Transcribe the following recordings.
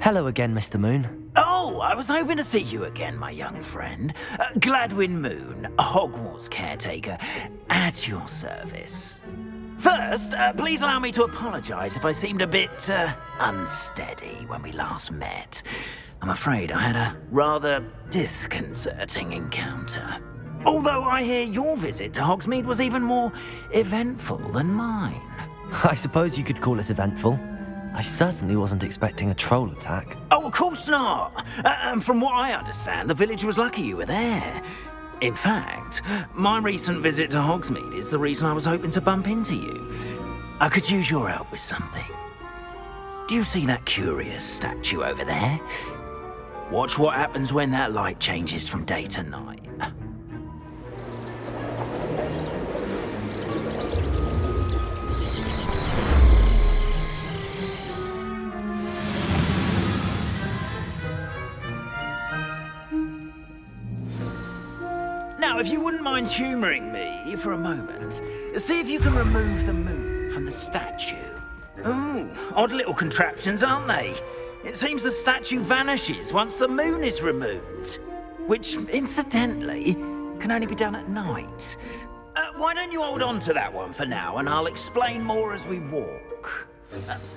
Hello again, Mr. Moon. Oh, I was hoping to see you again, my young friend. Gladwin Moon, Hogwarts caretaker, at your service. First, please allow me to apologise if I seemed a bit unsteady when we last met. I'm afraid I had a rather disconcerting encounter. Although I hear your visit to Hogsmeade was even more eventful than mine. I suppose you could call it eventful. I certainly wasn't expecting a troll attack. Oh, of course not. And from what I understand, the village was lucky you were there. In fact, my recent visit to Hogsmeade is the reason I was hoping to bump into you. I could use your help with something. Do you see that curious statue over there? Watch what happens when that light changes from day to night. Now, if you wouldn't mind humouring me for a moment, see if you can remove the moon from the statue. Ooh, odd little contraptions, aren't they? It seems the statue vanishes once the moon is removed, which, incidentally, can only be done at night. Why don't you hold on to that one for now, and I'll explain more as we walk.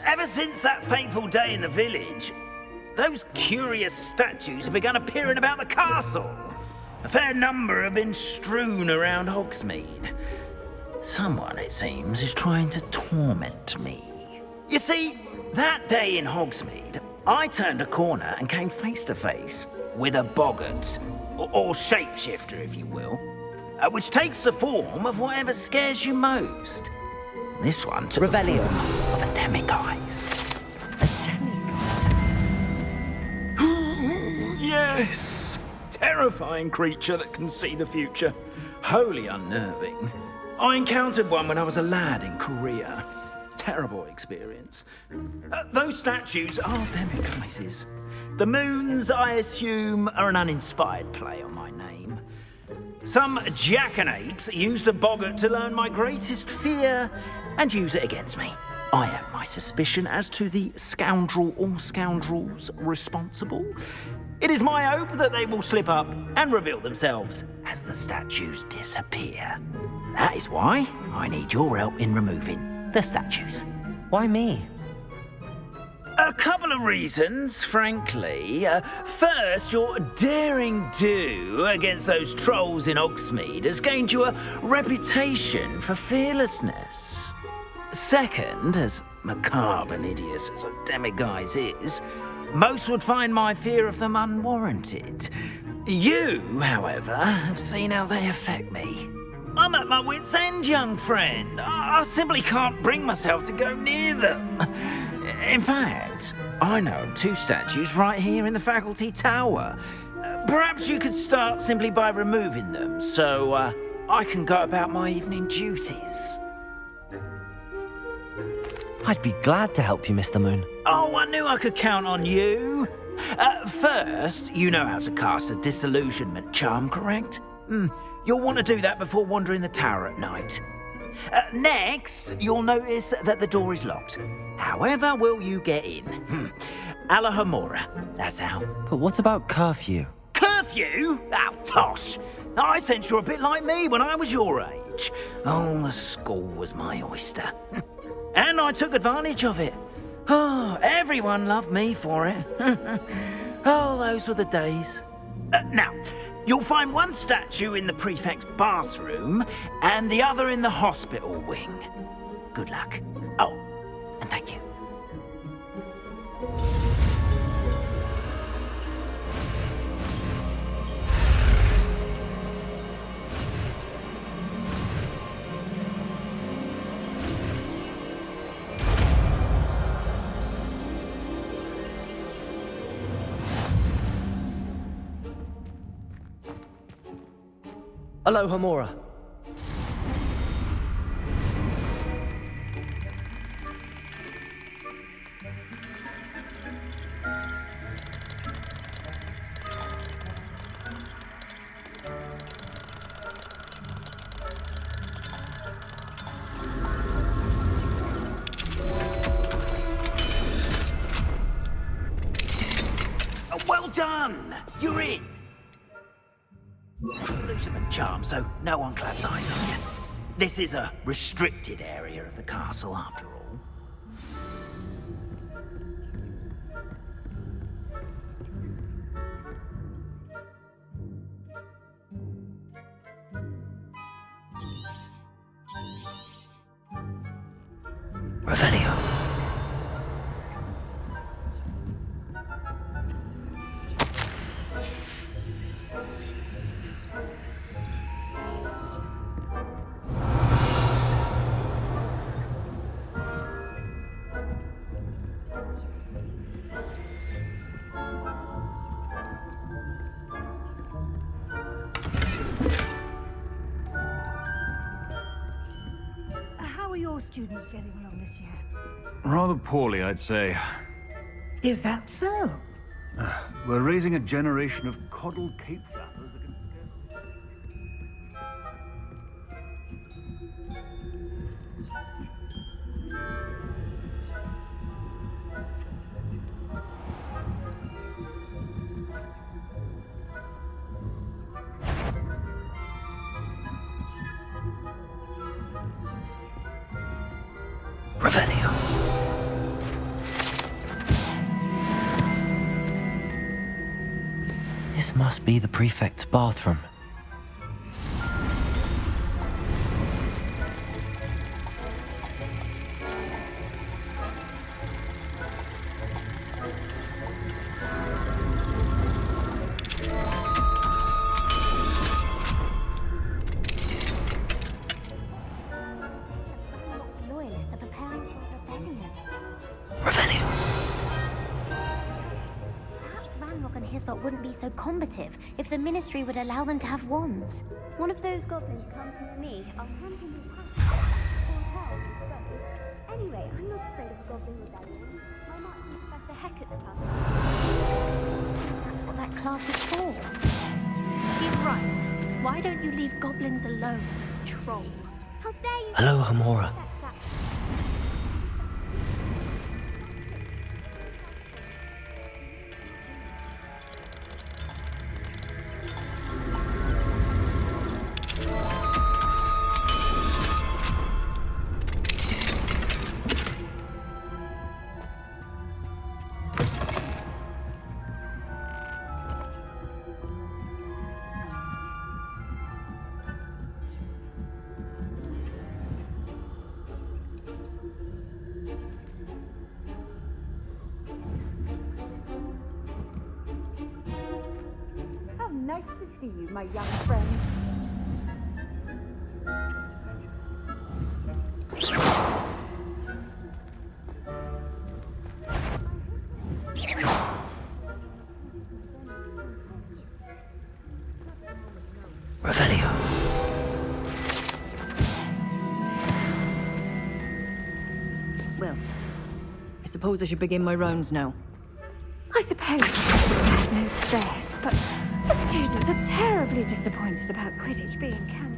Ever since that fateful day in the village, those curious statues have begun appearing about the castle. A fair number have been strewn around Hogsmeade. Someone, it seems, is trying to torment me. You see, that day in Hogsmeade, I turned a corner and came face to face with a boggart, or shapeshifter, if you will, which takes the form of whatever scares you most. This one took the form of a demiguise. A demiguise? Yes! Terrifying creature that can see the future. Wholly unnerving. I encountered one when I was a lad in Korea. Terrible experience. Those statues are demiguises. The moons, I assume, are an uninspired play on my name. Some jackanapes used a boggart to learn my greatest fear and use it against me. I have my suspicion as to the scoundrel or scoundrels responsible. It is my hope that they will slip up and reveal themselves as the statues disappear. That is why I need your help in removing the statues. Why me? A couple of reasons, frankly. First, your daring do against those trolls in Hogsmeade has gained you a reputation for fearlessness. Second, as macabre and hideous as a demiguise is, most would find my fear of them unwarranted. You, however, have seen how they affect me. I'm at my wit's end, young friend. I simply can't bring myself to go near them. In fact, I know of two statues right here in the faculty tower. Perhaps you could start simply by removing them, so I can go about my evening duties. I'd be glad to help you, Mr. Moon. Oh, I knew I could count on you. First, you know how to cast a disillusionment charm, correct? You'll want to do that before wandering the tower at night. Next, you'll notice that the door is locked. However will you get in? Alahomora, that's how. But what about curfew? Curfew? Oh, tosh. I sense you're a bit like me when I was your age. Oh, the school was my oyster. And I took advantage of it. Oh, everyone loved me for it. Oh, those were the days. Now, you'll find one statue in the prefect's bathroom and the other in the hospital wing. Good luck. Oh, and thank you. Hello, Homora. Well done! You're in! Elusive and charm, so no one claps eyes on you. This is a restricted area of the castle, after all. Revelio. How are your students getting along this year? Rather poorly, I'd say. Is that so? We're raising a generation of coddled cape flappers that can scare... Revelio. This must be the prefect's bathroom. Loyalists are preparing for a rebellion. Revelio. Perhaps Ranrock and Hyssop wouldn't be so combative if the Ministry would allow them to have wands. One of those goblins comes to me, I'll hand him his hat. Or hell, so. Anyway, I'm not afraid of a goblin rebellion. I might be Professor Hecat's class. That's what that class is for. She's right. Why don't you leave goblins alone, troll? How dare you... Hello, Hamora. How nice to see you, my young friend. Revelio. Well, I suppose I should begin my rounds now. I suppose God knows best, but the students are terribly disappointed about Quidditch being cancelled.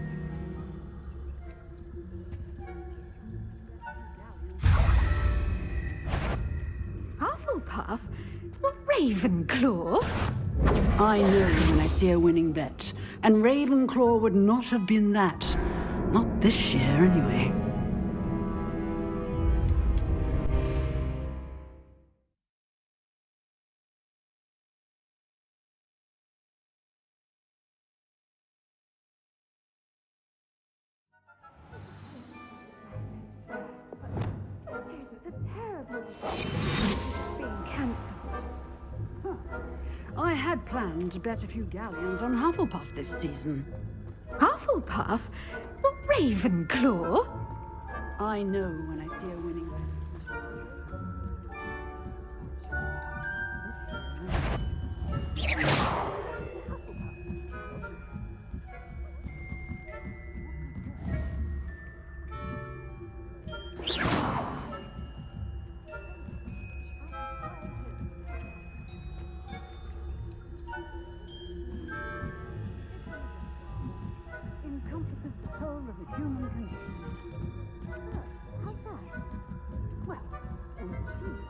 Hufflepuff? Not Ravenclaw? I know when I see a winning bet, and Ravenclaw would not have been that. Not this year, anyway. Students are terribly disappointed being cancelled. I had planned to bet a few galleons on Hufflepuff this season. Hufflepuff? Not Ravenclaw? I know when I see a winning bet. Encompasses the whole of the human condition. How's that? Well, on the street.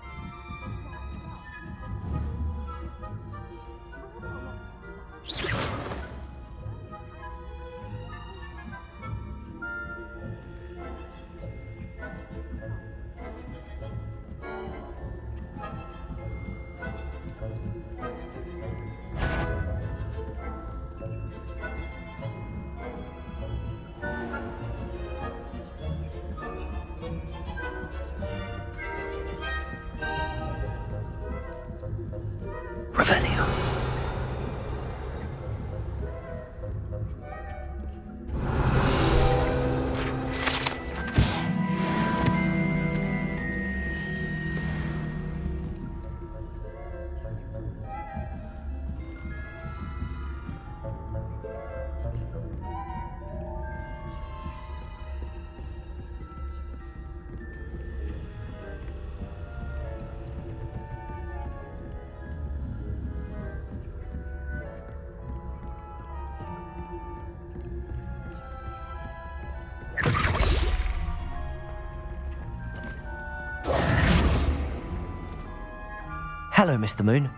Hello, Mr. Moon.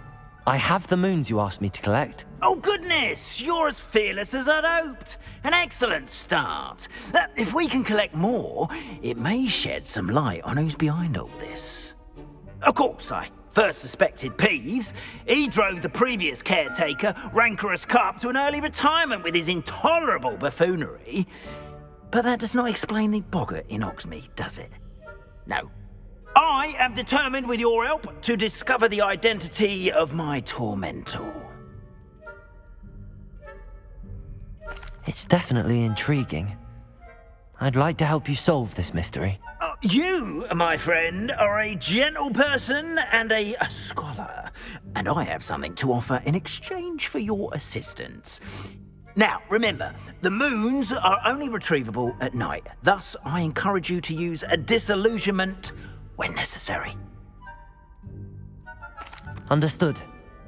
I have the moons you asked me to collect. Oh, goodness! You're as fearless as I'd hoped. An excellent start. If we can collect more, it may shed some light on who's behind all this. Of course, I first suspected Peeves. He drove the previous caretaker, Rancorous Carp, to an early retirement with his intolerable buffoonery. But that does not explain the boggart in Hogsmeade, does it? No. I am determined, with your help, to discover the identity of my tormentor. It's definitely intriguing. I'd like to help you solve this mystery. You, my friend, are a gentle person and a scholar, and I have something to offer in exchange for your assistance. Now, remember, the moons are only retrievable at night. Thus, I encourage you to use a disillusionment when necessary. Understood.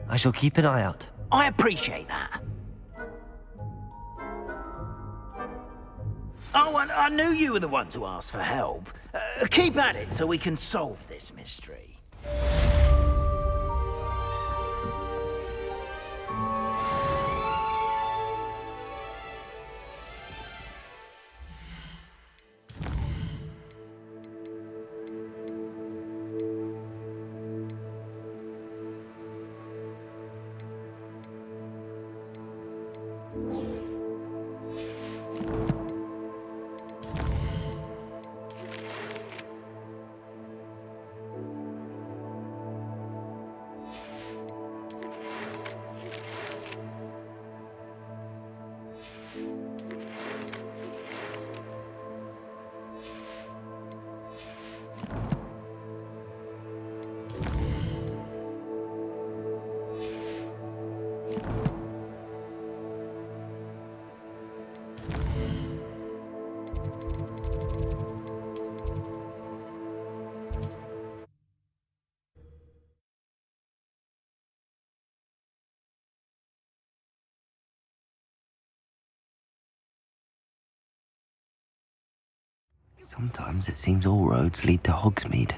I shall keep an eye out. I appreciate that. Oh, and I knew you were the one to ask for help. Keep at it so we can solve this mystery. Sometimes it seems all roads lead to Hogsmeade.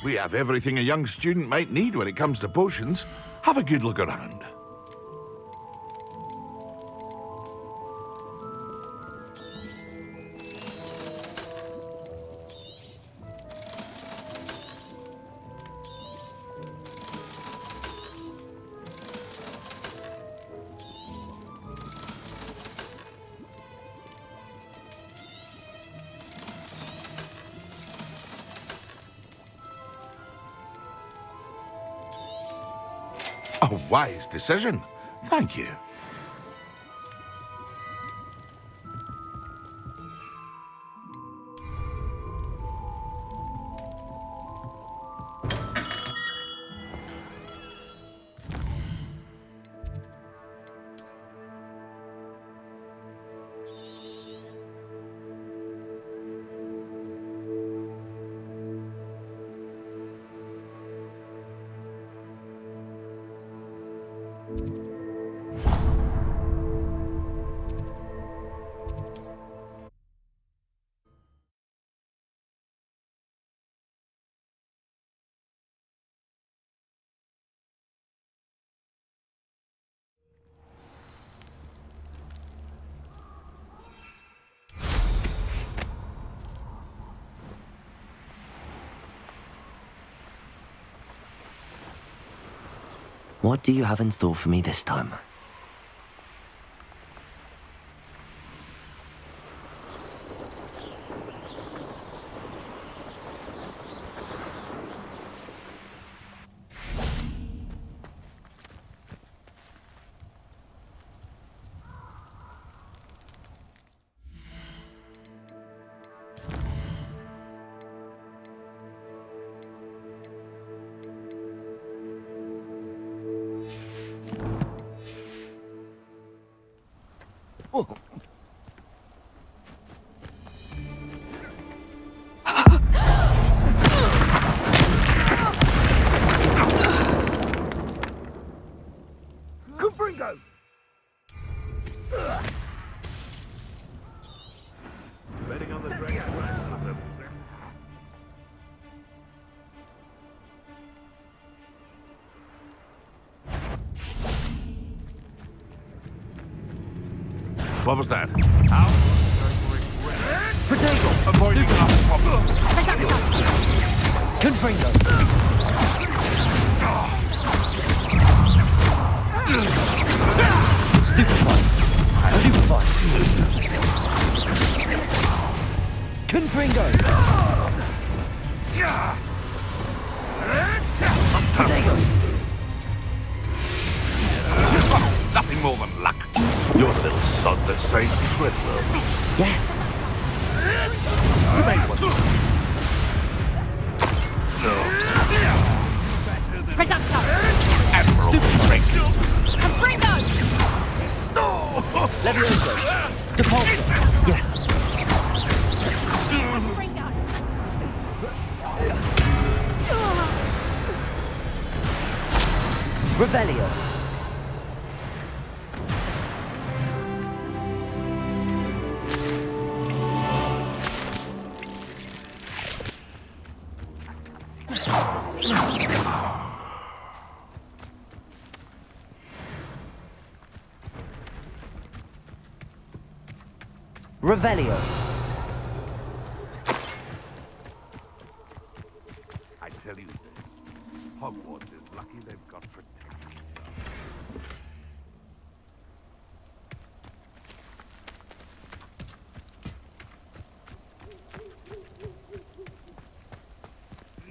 We have everything a young student might need when it comes to potions. Have a good look around. A wise decision. Thank you. What do you have in store for me this time? What was that? How? Protego! Avoiding enough problems. Confringo! Stupefy! Stupefy! Confringo! Protego! Nothing more than luck. You're the little sod that saved Treadwell. Yes. You made one. Reducto! Admiral Drake. Confringo! Levioso! Depulso! Yes. Confringo! Revelio! Revelio! I tell you this, Hogwarts is lucky they've got protection.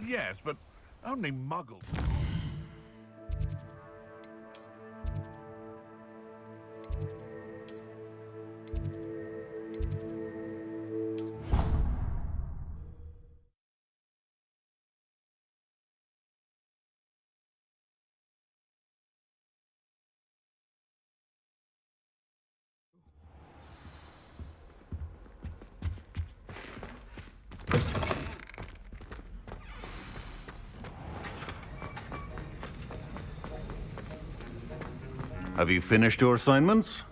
Yes, but only muggles. Have you finished your assignments?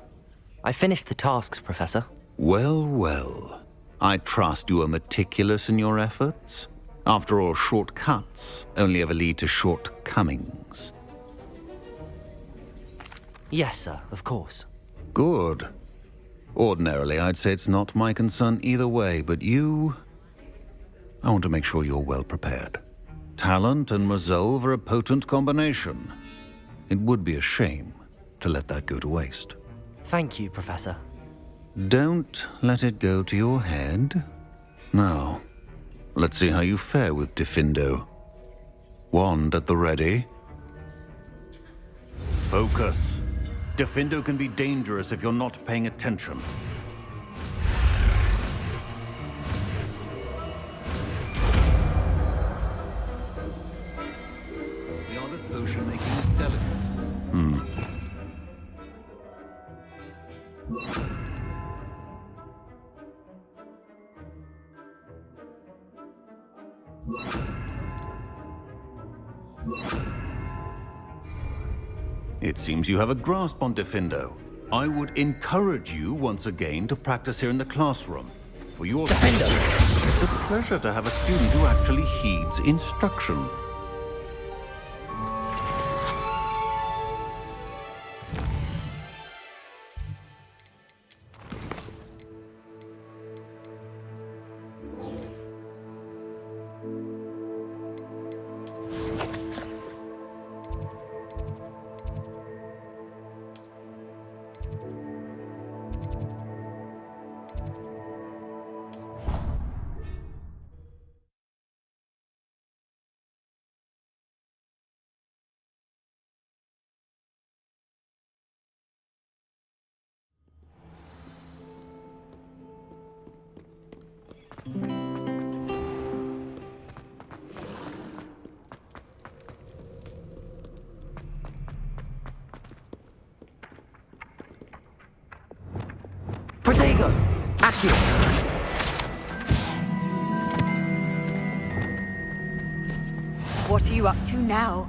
I finished the tasks, Professor. Well, well. I trust you are meticulous in your efforts. After all, shortcuts only ever lead to shortcomings. Yes, sir, of course. Good. Ordinarily, I'd say it's not my concern either way, but you... I want to make sure you're well prepared. Talent and resolve are a potent combination. It would be a shame to let that go to waste. Thank you, Professor. Don't let it go to your head. Now, let's see how you fare with Diffindo. Wand at the ready. Focus. Diffindo can be dangerous if you're not paying attention. The art of potion making is delicate. It seems you have a grasp on Diffindo. I would encourage you once again to practice here in the classroom. For your sake, it's a pleasure to have a student who actually heeds instruction. Protego! Accio! What are you up to now?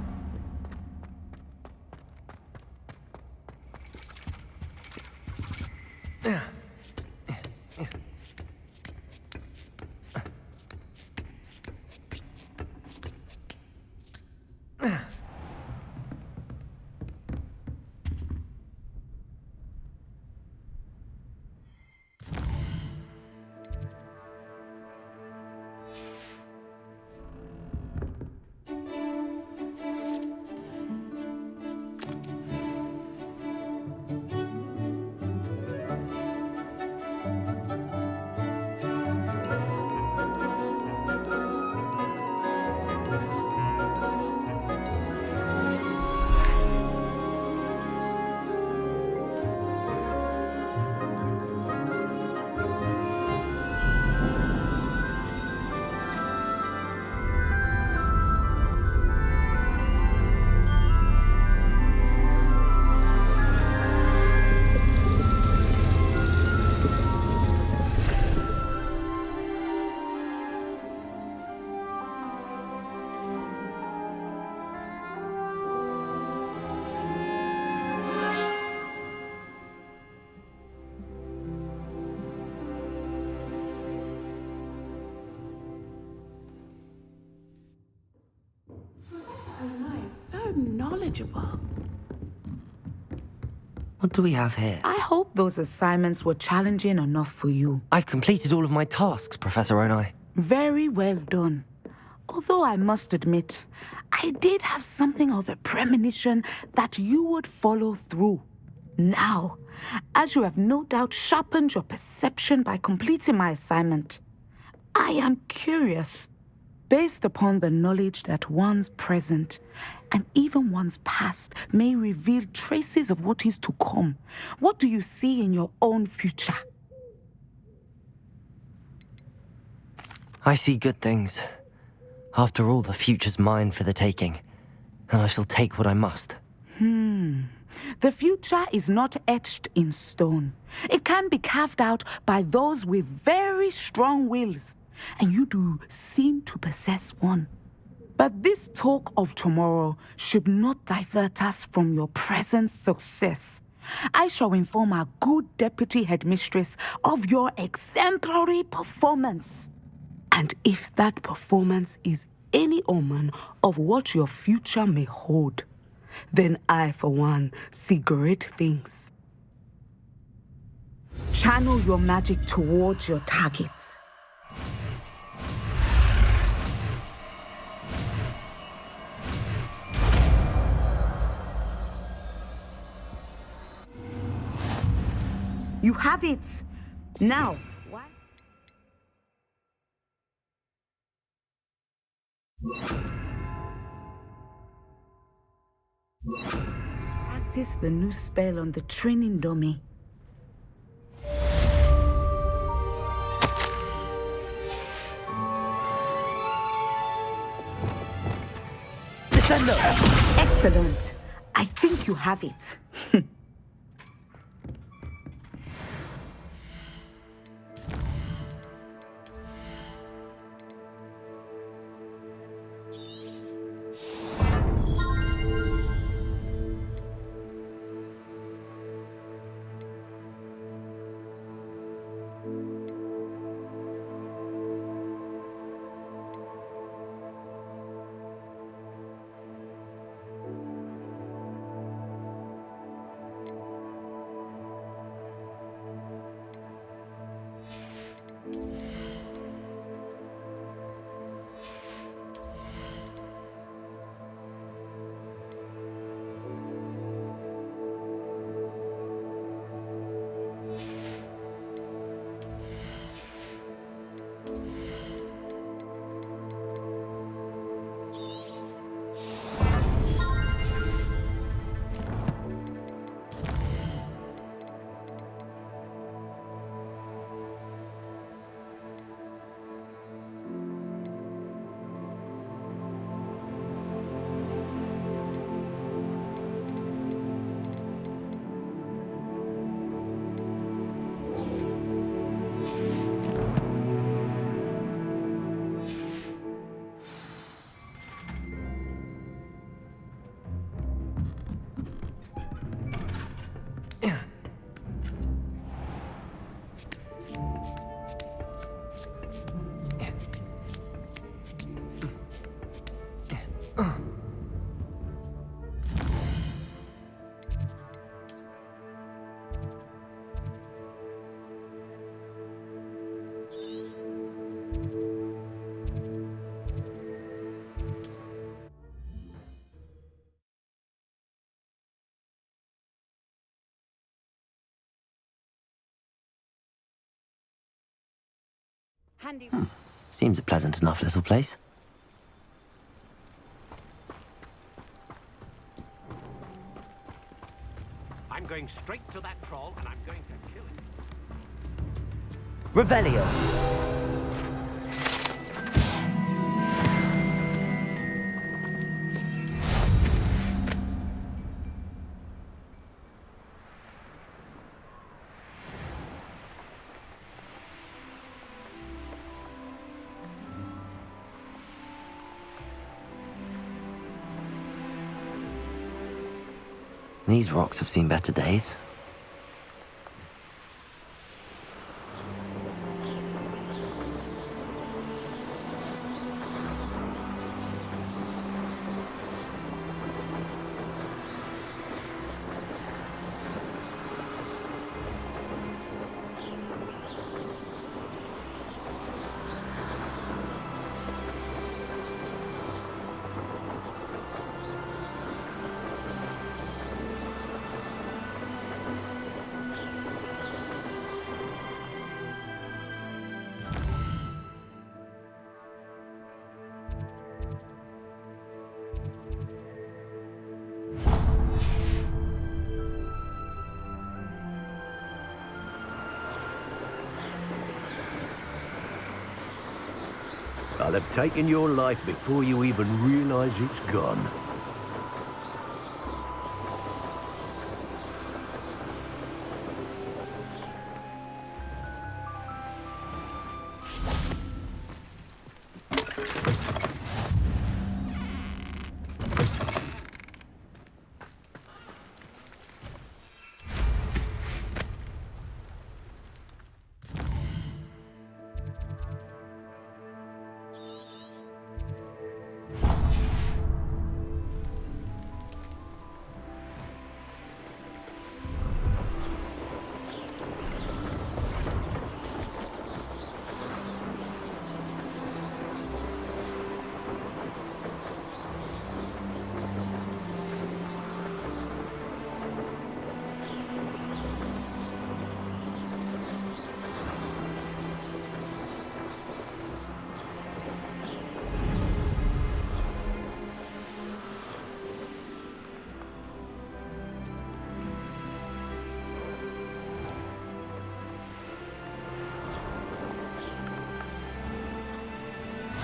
so knowledgeable. What do we have here? I hope those assignments were challenging enough for you. I've completed all of my tasks, Professor Onai. Very well done. Although I must admit, I did have something of a premonition that you would follow through. Now, as you have no doubt sharpened your perception by completing my assignment, I am curious, based upon the knowledge that one's present and even one's past may reveal traces of what is to come. What do you see in your own future? I see good things. After all, the future's mine for the taking, and I shall take what I must. The future is not etched in stone. It can be carved out by those with very strong wills, and you do seem to possess one. But this talk of tomorrow should not divert us from your present success. I shall inform our good deputy headmistress of your exemplary performance. And if that performance is any omen of what your future may hold, then I, for one, see great things. Channel your magic towards your targets. You have it. Now, what? Practice the new spell on the training dummy. Descendo! Excellent. I think you have it. Seems a pleasant enough little place. I'm going straight to that troll and I'm going to kill it. Revelio! These rocks have seen better days. have taken your life before you even realize it's gone.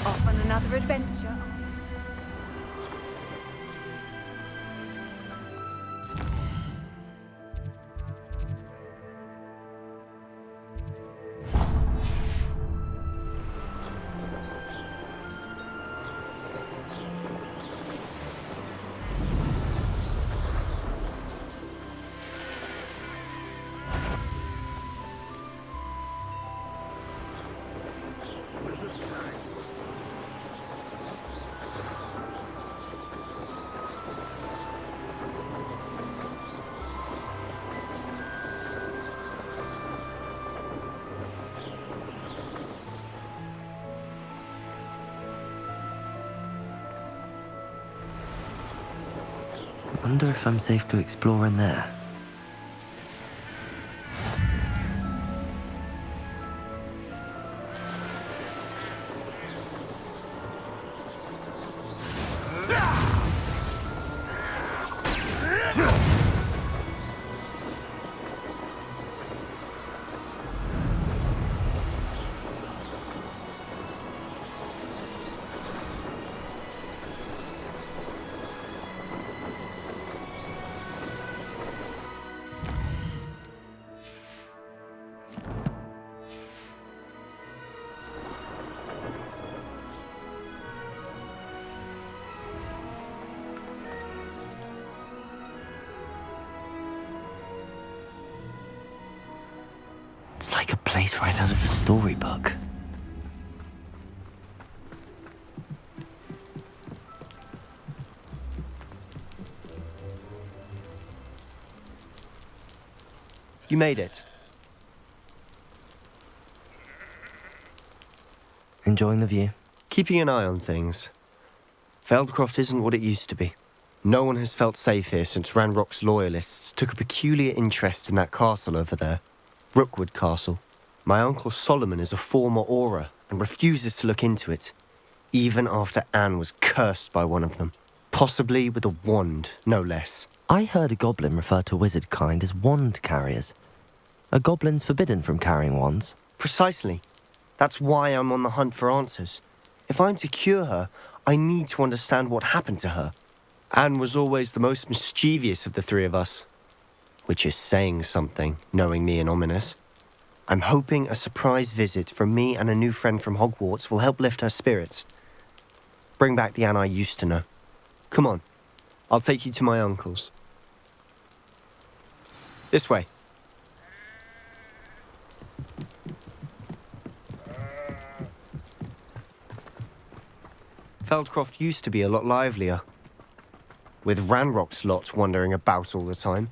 Off on another adventure. Wonder if I'm safe to explore in there. It's like a place right out of a storybook. You made it. Enjoying the view? Keeping an eye on things. Feldcroft isn't what it used to be. No one has felt safe here since Ranrock's loyalists took a peculiar interest in that castle over there. Rookwood Castle. My uncle Solomon is a former Auror and refuses to look into it, even after Anne was cursed by one of them. Possibly with a wand, no less. I heard a goblin refer to wizard kind as wand carriers. Are goblins forbidden from carrying wands? Precisely. That's why I'm on the hunt for answers. If I'm to cure her, I need to understand what happened to her. Anne was always the most mischievous of the three of us. Which is saying something, knowing me and Ominous. I'm hoping a surprise visit from me and a new friend from Hogwarts will help lift her spirits. Bring back the Anne I used to know. Come on, I'll take you to my uncle's. This way. Feldcroft used to be a lot livelier. With Ranrock's lot wandering about all the time,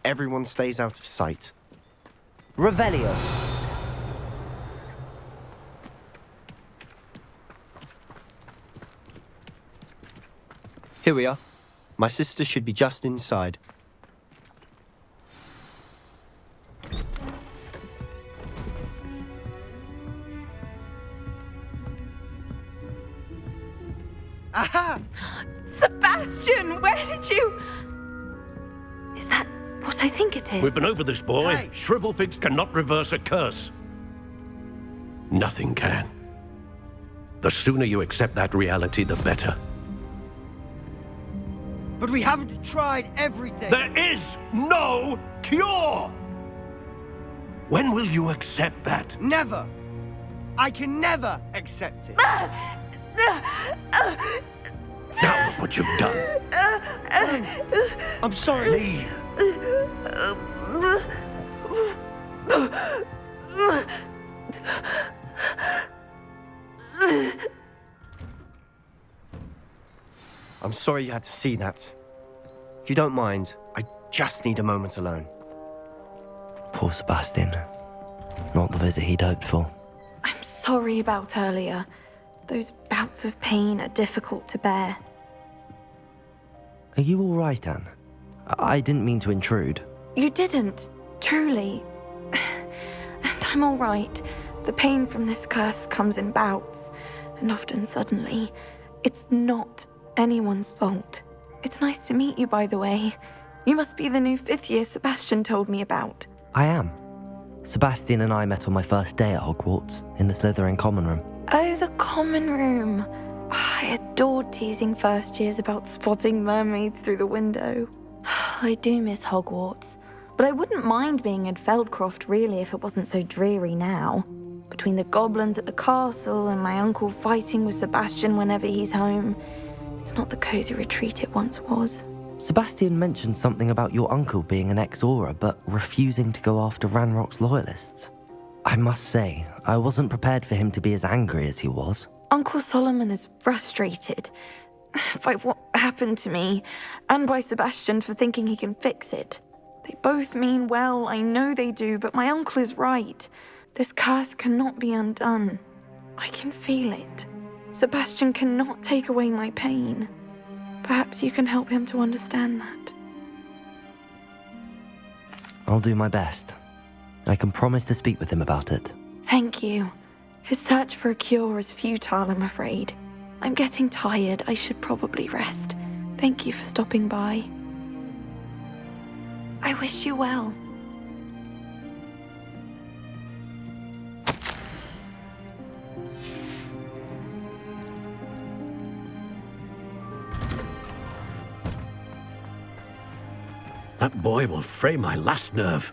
everyone stays out of sight. Revelio. Here we are. My sister should be just inside. Aha! Sebastian, where did you... Is that what I think it is? We've been over this, boy. Hey. Shrivelfigs cannot reverse a curse. Nothing can. The sooner you accept that reality, the better. But we haven't tried everything. There is no cure! When will you accept that? Never. I can never accept it. Now look what you've done. I'm sorry. Leave. I'm sorry you had to see that. If you don't mind, I just need a moment alone. Poor Sebastian. Not the visit he'd hoped for. I'm sorry about earlier. Those bouts of pain are difficult to bear. Are you all right, Anne? I didn't mean to intrude. You didn't, truly. And I'm all right. The pain from this curse comes in bouts, and often suddenly. It's not anyone's fault. It's nice to meet you, by the way. You must be the new 5th year Sebastian told me about. I am. Sebastian and I met on my first day at Hogwarts, in the Slytherin common room. Oh, the common room. I adored teasing first years about spotting mermaids through the window. I do miss Hogwarts, but I wouldn't mind being in Feldcroft really if it wasn't so dreary now. Between the goblins at the castle and my uncle fighting with Sebastian whenever he's home, it's not the cozy retreat it once was. Sebastian mentioned something about your uncle being an ex-Auror, but refusing to go after Ranrock's loyalists. I must say, I wasn't prepared for him to be as angry as he was. Uncle Solomon is frustrated by what happened to me, and by Sebastian for thinking he can fix it. They both mean well, I know they do, but my uncle is right. This curse cannot be undone. I can feel it. Sebastian cannot take away my pain. Perhaps you can help him to understand that. I'll do my best. I can promise to speak with him about it. Thank you. His search for a cure is futile, I'm afraid. I'm getting tired. I should probably rest. Thank you for stopping by. I wish you well. That boy will fray my last nerve.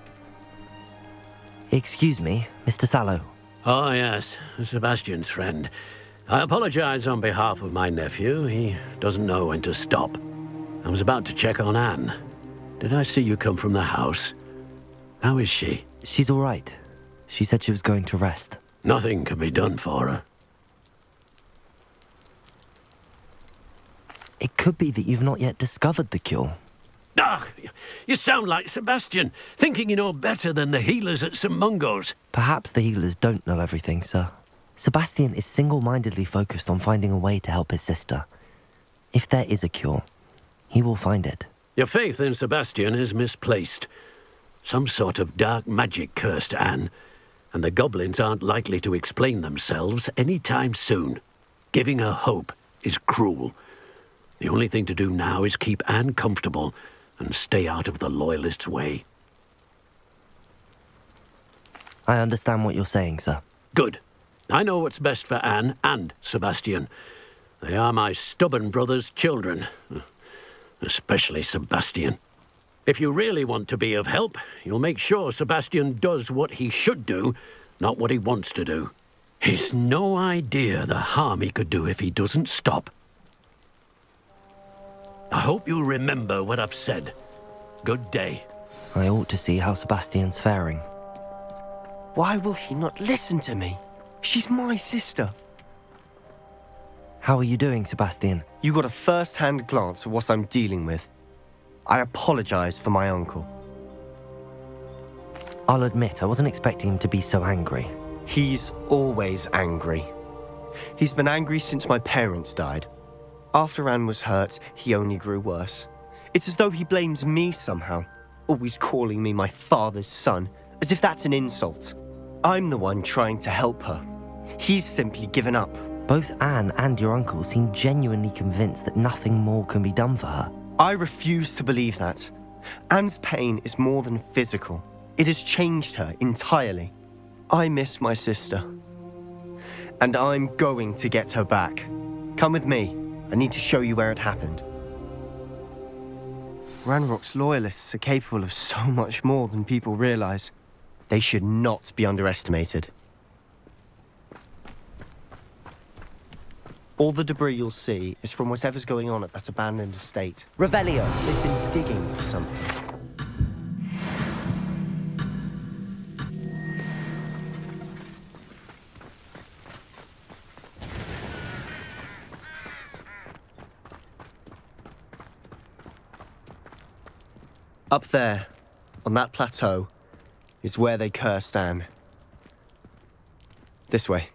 Excuse me, Mr. Sallow. Oh, yes, Sebastian's friend. I apologize on behalf of my nephew. He doesn't know when to stop. I was about to check on Anne. Did I see you come from the house? How is she? She's all right. She said she was going to rest. Nothing can be done for her. It could be that you've not yet discovered the cure. Ah, you sound like Sebastian, thinking you know better than the healers at St. Mungo's. Perhaps the healers don't know everything, sir. Sebastian is single-mindedly focused on finding a way to help his sister. If there is a cure, he will find it. Your faith in Sebastian is misplaced. Some sort of dark magic cursed Anne, and the goblins aren't likely to explain themselves any time soon. Giving her hope is cruel. The only thing to do now is keep Anne comfortable and stay out of the Loyalists' way. I understand what you're saying, sir. Good. I know what's best for Anne and Sebastian. They are my stubborn brother's children. Especially Sebastian. If you really want to be of help, you'll make sure Sebastian does what he should do, not what he wants to do. He's no idea the harm he could do if he doesn't stop. I hope you remember what I've said. Good day. I ought to see how Sebastian's faring. Why will he not listen to me? She's my sister. How are you doing, Sebastian? You got a first-hand glance at what I'm dealing with. I apologize for my uncle. I'll admit, I wasn't expecting him to be so angry. He's always angry. He's been angry since my parents died. After Anne was hurt, he only grew worse. It's as though he blames me somehow, always calling me my father's son, as if that's an insult. I'm the one trying to help her. He's simply given up. Both Anne and your uncle seem genuinely convinced that nothing more can be done for her. I refuse to believe that. Anne's pain is more than physical. It has changed her entirely. I miss my sister. And I'm going to get her back. Come with me. I need to show you where it happened. Ranrock's loyalists are capable of so much more than people realize. They should not be underestimated. All the debris you'll see is from whatever's going on at that abandoned estate. Revelio. They've been digging for something. Up there, on that plateau, is where they cursed Anne. This way.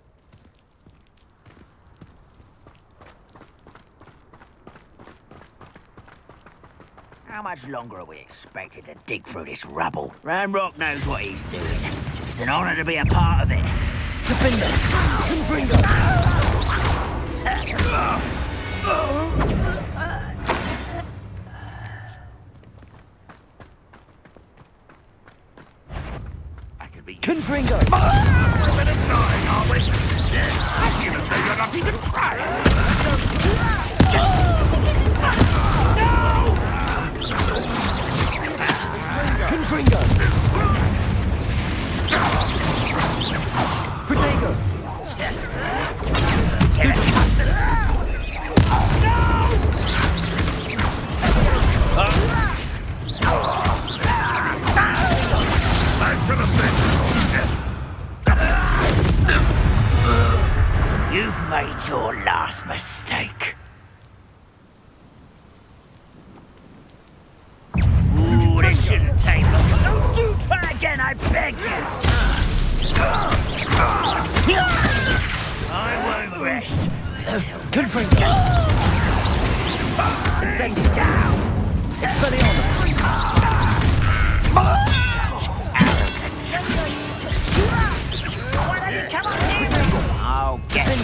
How much longer are we expected to dig through this rubble? Ranrock knows what he's doing. It's an honor to be a part of it. Defender! Confringo! We're better dying, aren't we? I'm gonna say you're not even trying. This is fun! No! Confringo! Protego! You've made your last mistake. Ooh, this shouldn't take long. Don't do try again, I beg you. I won't rest. Confringo! Incendio! Expelliarmus! Why don't you come on here? I'll get it.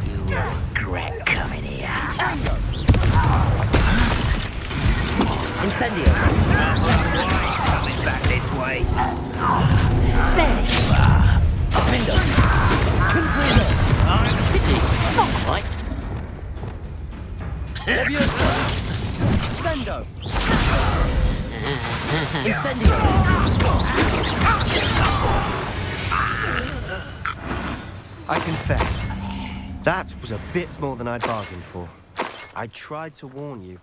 You regret coming here. Incendio! Coming back this way. There you are! Defender! Confringo! Pity! Not quite! Leviosa! Sendo! Incendio! I confess, that was a bit more than I'd bargained for. I tried to warn you.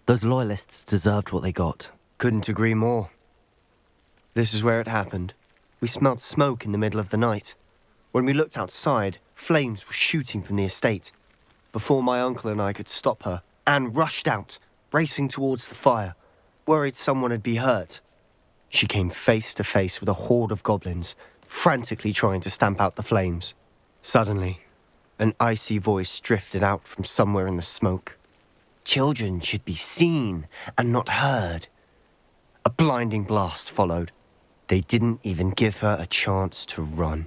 Those loyalists deserved what they got. Couldn't agree more. This is where it happened. We smelled smoke in the middle of the night. When we looked outside, flames were shooting from the estate. Before my uncle and I could stop her, Anne rushed out, racing towards the fire, worried someone had been hurt. She came face to face with a horde of goblins, frantically trying to stamp out the flames. Suddenly, an icy voice drifted out from somewhere in the smoke. Children should be seen and not heard. A blinding blast followed. They didn't even give her a chance to run.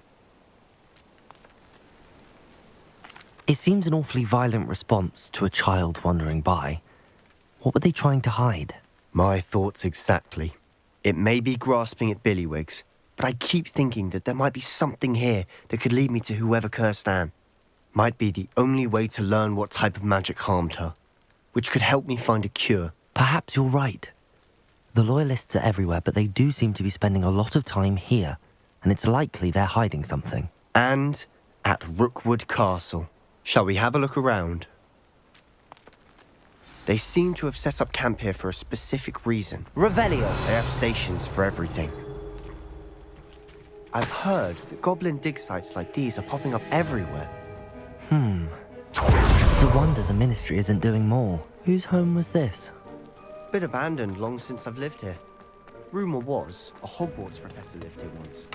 It seems an awfully violent response to a child wandering by. What were they trying to hide? My thoughts exactly. It may be grasping at billywhigs, but I keep thinking that there might be something here that could lead me to whoever cursed Anne. Might be the only way to learn what type of magic harmed her, which could help me find a cure. Perhaps you're right. The Loyalists are everywhere, but they do seem to be spending a lot of time here, and it's likely they're hiding something. And at Rookwood Castle. Shall we have a look around? They seem to have set up camp here for a specific reason. Revelio! They have stations for everything. I've heard that goblin dig sites like these are popping up everywhere. It's a wonder the Ministry isn't doing more. Whose home was this? Been abandoned long since I've lived here. Rumour was, a Hogwarts professor lived here once.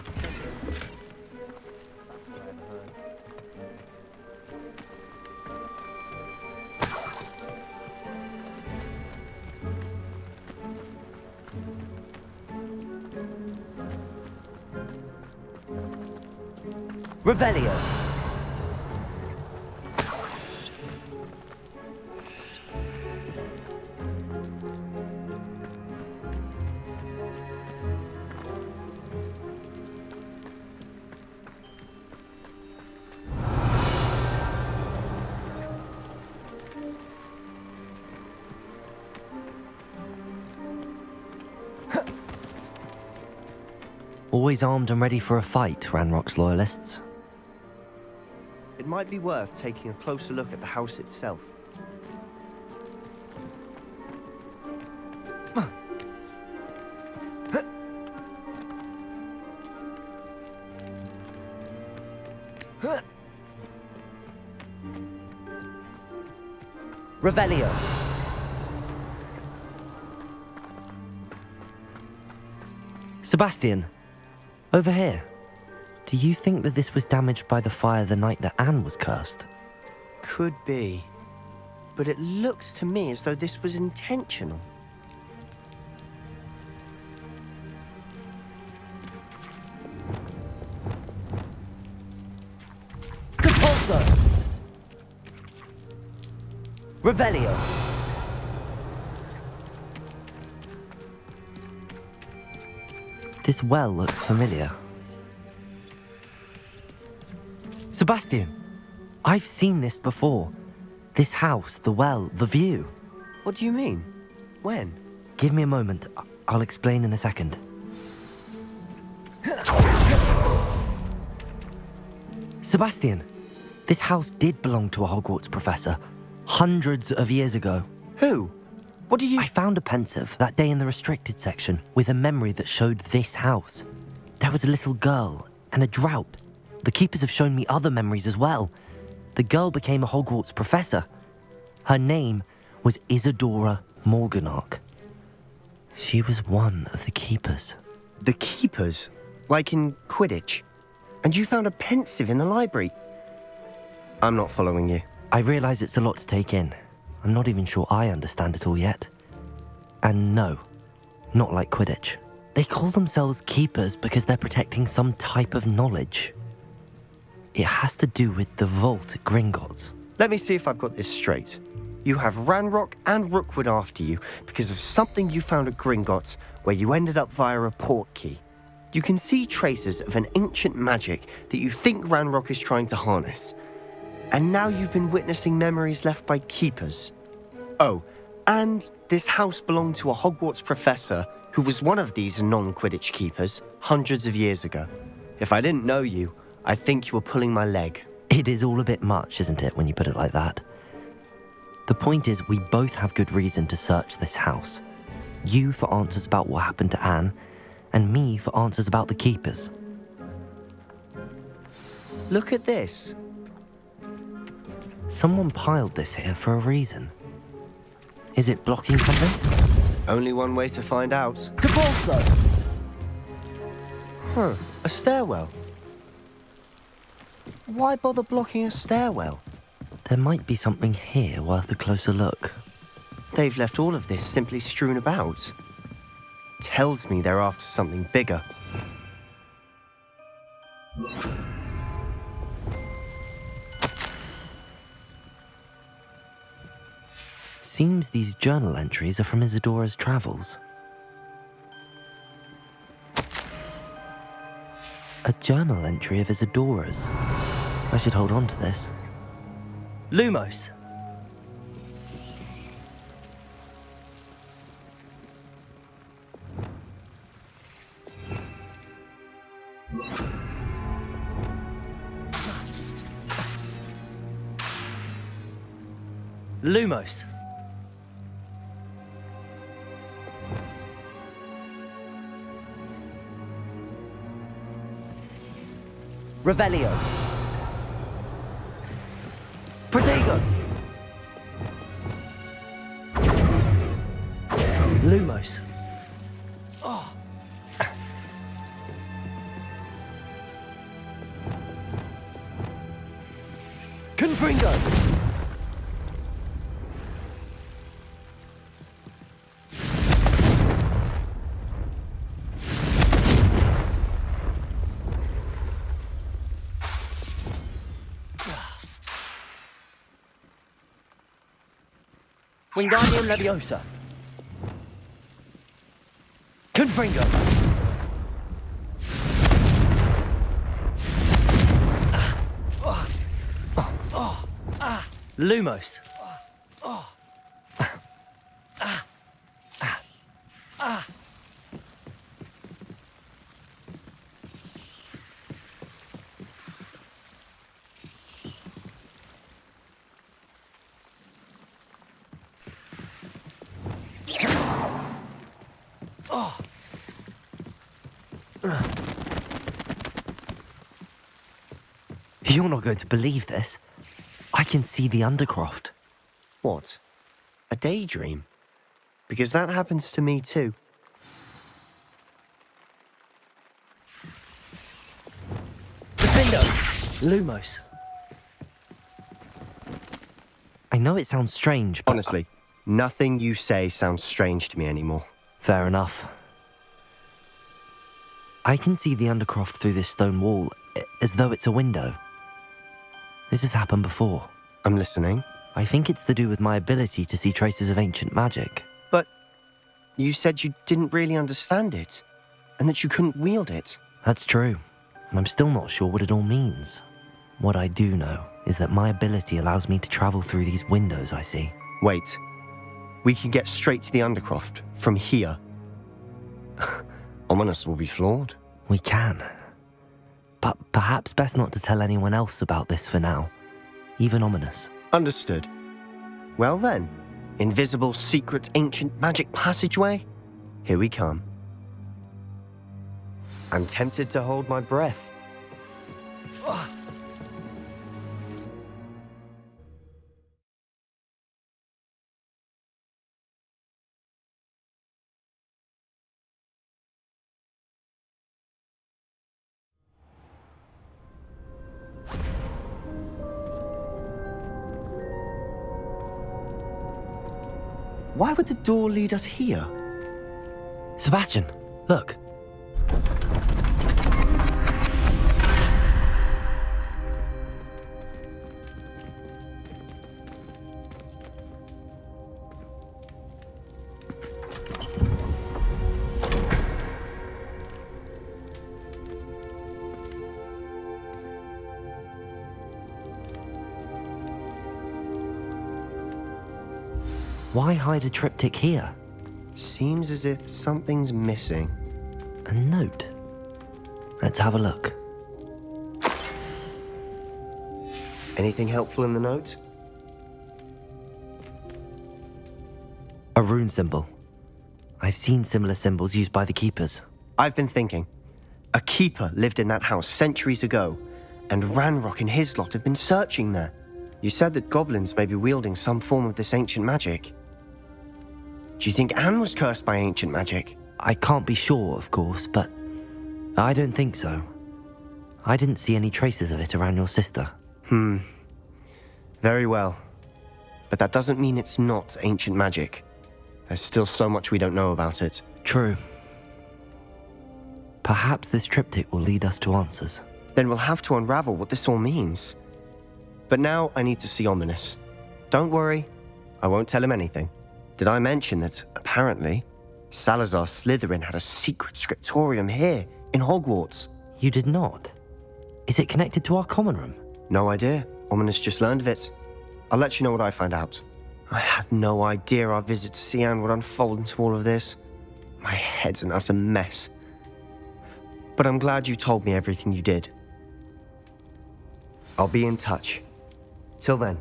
Revelio! Always armed and ready for a fight, Ranrock's loyalists. It might be worth taking a closer look at the house itself. Revelio. Sebastian, over here. Do you think that this was damaged by the fire the night that Anne was cursed? Could be. But it looks to me as though this was intentional. Capulso! Revelio. This well looks familiar. Sebastian, I've seen this before. This house, the well, the view. What do you mean? When? Give me a moment. I'll explain in a second. Sebastian, this house did belong to a Hogwarts professor hundreds of years ago. Who? What do you... I found a pensive that day in the restricted section with a memory that showed this house. There was a little girl and a drought. The keepers have shown me other memories as well. The girl became a Hogwarts professor. Her name was Isadora Morganach. She was one of the keepers. The keepers? Like in Quidditch? And you found a pensive in the library? I'm not following you. I realise it's a lot to take in. I'm not even sure I understand it all yet. And no, not like Quidditch. They call themselves keepers because they're protecting some type of knowledge. It has to do with the vault at Gringotts. Let me see if I've got this straight. You have Ranrock and Rookwood after you because of something you found at Gringotts where you ended up via a portkey. You can see traces of an ancient magic that you think Ranrock is trying to harness. And now you've been witnessing memories left by keepers. Oh, and this house belonged to a Hogwarts professor who was one of these non-Quidditch keepers hundreds of years ago. If I didn't know you, I think you were pulling my leg. It is all a bit much, isn't it, when you put it like that? The point is, we both have good reason to search this house. You for answers about what happened to Anne, and me for answers about the keepers. Look at this. Someone piled this here for a reason. Is it blocking something? Only one way to find out. Capulso! Huh, a stairwell. Why bother blocking a stairwell? There might be something here worth a closer look. They've left all of this simply strewn about. Tells me they're after something bigger. Seems these journal entries are from Isadora's travels. A journal entry of Isadora's. I should hold on to this. Lumos! Lumos! Revelio! Protego! Lumos! Oh. Confringo! Wingardium Leviosa. Confringo. Lumos. You're not going to believe this. I can see the Undercroft. What? A daydream? Because that happens to me too. Defender! Lumos. I know it sounds strange, but... Honestly, nothing you say sounds strange to me anymore. Fair enough. I can see the Undercroft through this stone wall, as though it's a window. This has happened before. I'm listening. I think it's to do with my ability to see traces of ancient magic. But you said you didn't really understand it, and that you couldn't wield it. That's true, and I'm still not sure what it all means. What I do know is that my ability allows me to travel through these windows I see. Wait. We can get straight to the Undercroft from here. Ominous will be flawed. We can. But perhaps best not to tell anyone else about this for now. Even Ominous. Understood. Well then, invisible, secret, ancient magic passageway? Here we come. I'm tempted to hold my breath. Why would the door lead us here? Sebastian, look. Why hide a triptych here? Seems as if something's missing. A note. Let's have a look. Anything helpful in the note? A rune symbol. I've seen similar symbols used by the keepers. I've been thinking. A keeper lived in that house centuries ago, and Ranrock and his lot have been searching there. You said that goblins may be wielding some form of this ancient magic. Do you think Anne was cursed by ancient magic? I can't be sure, of course, but I don't think so. I didn't see any traces of it around your sister. Very well. But that doesn't mean it's not ancient magic. There's still so much we don't know about it. True. Perhaps this triptych will lead us to answers. Then we'll have to unravel what this all means. But now I need to see Ominous. Don't worry, I won't tell him anything. Did I mention that, apparently, Salazar Slytherin had a secret scriptorium here, in Hogwarts? You did not? Is it connected to our common room? No idea. Ominous just learned of it. I'll let you know what I find out. I had no idea our visit to Sian would unfold into all of this. My head's an utter mess. But I'm glad you told me everything you did. I'll be in touch. Till then.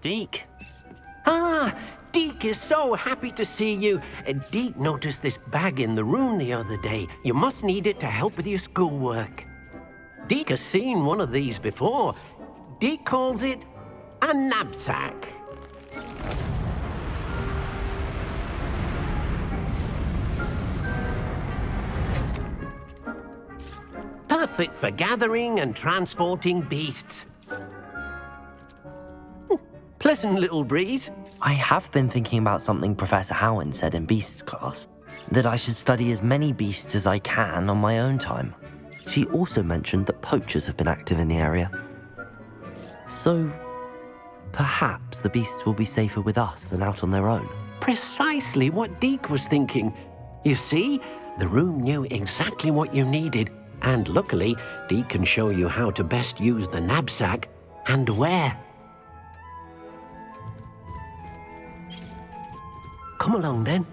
Deke, Ah, Deke is so happy to see you. Deke noticed this bag in the room the other day. You must need it to help with your schoolwork. Deke has seen one of these before. Deke calls it a knapsack. Perfect for gathering and transporting beasts. Pleasant little breeze. I have been thinking about something Professor Howard said in Beasts class, that I should study as many beasts as I can on my own time. She also mentioned that poachers have been active in the area. So, perhaps the beasts will be safer with us than out on their own. Precisely what Deke was thinking. You see, the room knew exactly what you needed, and luckily, Deke can show you how to best use the knapsack and where. Come along, then.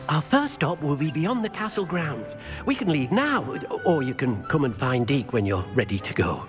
Our first stop will be beyond the castle grounds. We can leave now, or you can come and find Deke when you're ready to go.